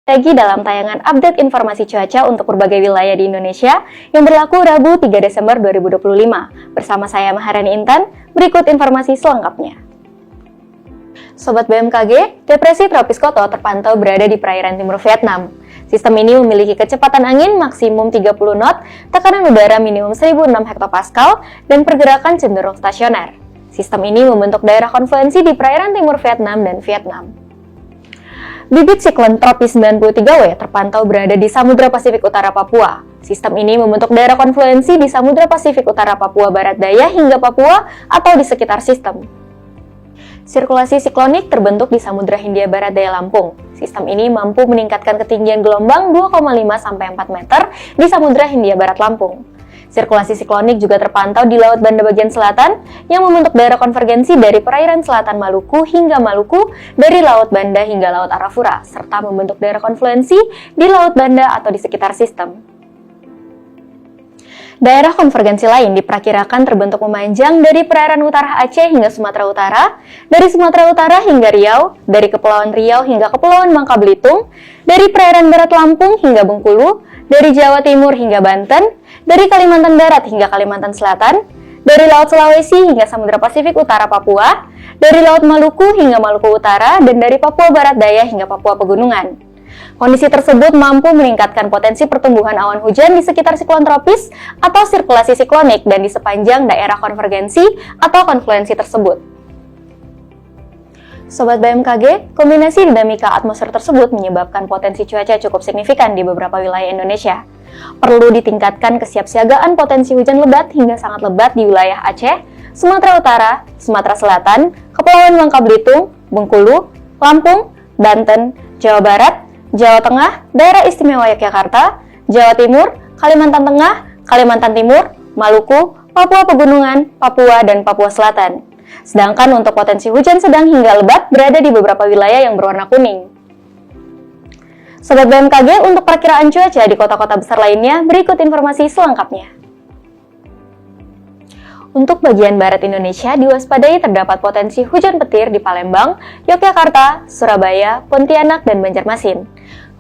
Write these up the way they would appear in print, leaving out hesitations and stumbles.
Lagi dalam tayangan update informasi cuaca untuk berbagai wilayah di Indonesia yang berlaku Rabu 3 Desember 2025. Bersama saya Maharani Intan, berikut informasi selengkapnya. Sobat BMKG, depresi tropis Koto terpantau berada di perairan timur Vietnam. Sistem ini memiliki kecepatan angin maksimum 30 knot, tekanan udara minimum 1006 hektopascal, dan pergerakan cenderung stasioner. Sistem ini membentuk daerah konfluensi di perairan timur Vietnam dan Vietnam. Bibit siklon tropis 93W terpantau berada di Samudra Pasifik Utara Papua. Sistem ini membentuk daerah konfluensi di Samudra Pasifik Utara Papua Barat Daya hingga Papua atau di sekitar sistem. Sirkulasi siklonik terbentuk di Samudra Hindia Barat Daya Lampung. Sistem ini mampu meningkatkan ketinggian gelombang 2,5-4 meter di Samudra Hindia Barat Lampung. Sirkulasi siklonik juga terpantau di Laut Banda bagian selatan yang membentuk daerah konvergensi dari perairan selatan Maluku hingga Maluku, dari Laut Banda hingga Laut Arafura, serta membentuk daerah konfluensi di Laut Banda atau di sekitar sistem. Daerah konvergensi lain diperkirakan terbentuk memanjang dari perairan utara Aceh hingga Sumatera Utara, dari Sumatera Utara hingga Riau, dari Kepulauan Riau hingga Kepulauan Bangka Belitung, dari perairan barat Lampung hingga Bengkulu, dari Jawa Timur hingga Banten, dari Kalimantan Barat hingga Kalimantan Selatan, dari Laut Sulawesi hingga Samudra Pasifik Utara Papua, dari Laut Maluku hingga Maluku Utara, dan dari Papua Barat Daya hingga Papua Pegunungan. Kondisi tersebut mampu meningkatkan potensi pertumbuhan awan hujan di sekitar siklon tropis atau sirkulasi siklonik dan di sepanjang daerah konvergensi atau konfluensi tersebut. Sobat BMKG, kombinasi dinamika atmosfer tersebut menyebabkan potensi cuaca cukup signifikan di beberapa wilayah Indonesia. Perlu ditingkatkan kesiapsiagaan potensi hujan lebat hingga sangat lebat di wilayah Aceh, Sumatera Utara, Sumatera Selatan, Kepulauan Bangka Belitung, Bengkulu, Lampung, Banten, Jawa Barat, Jawa Tengah, Daerah Istimewa Yogyakarta, Jawa Timur, Kalimantan Tengah, Kalimantan Timur, Maluku, Papua Pegunungan, Papua, dan Papua Selatan. Sedangkan untuk potensi hujan sedang hingga lebat berada di beberapa wilayah yang berwarna kuning. Sobat BMKG, untuk perkiraan cuaca di kota-kota besar lainnya, berikut informasi selengkapnya. Untuk bagian barat Indonesia, diwaspadai terdapat potensi hujan petir di Palembang, Yogyakarta, Surabaya, Pontianak, dan Banjarmasin.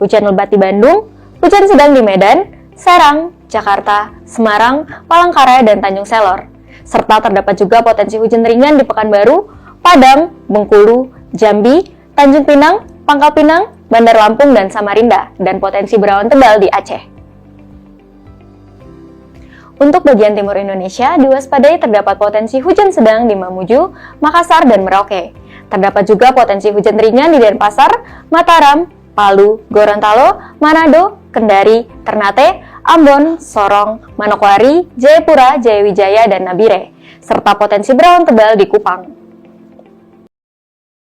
Hujan lebat di Bandung, hujan sedang di Medan, Serang, Jakarta, Semarang, Palangkaraya, dan Tanjung Selor. Serta terdapat juga potensi hujan ringan di Pekanbaru, Padang, Bengkulu, Jambi, Tanjung Pinang, Pangkal Pinang, Bandar Lampung, dan Samarinda, dan potensi berawan tebal di Aceh. Untuk bagian timur Indonesia, diwaspadai terdapat potensi hujan sedang di Mamuju, Makassar, dan Merauke. Terdapat juga potensi hujan ringan di Denpasar, Mataram, Palu, Gorontalo, Manado, Kendari, Ternate, Ambon, Sorong, Manokwari, Jayapura, Jayawijaya, dan Nabire, serta potensi berawan tebal di Kupang.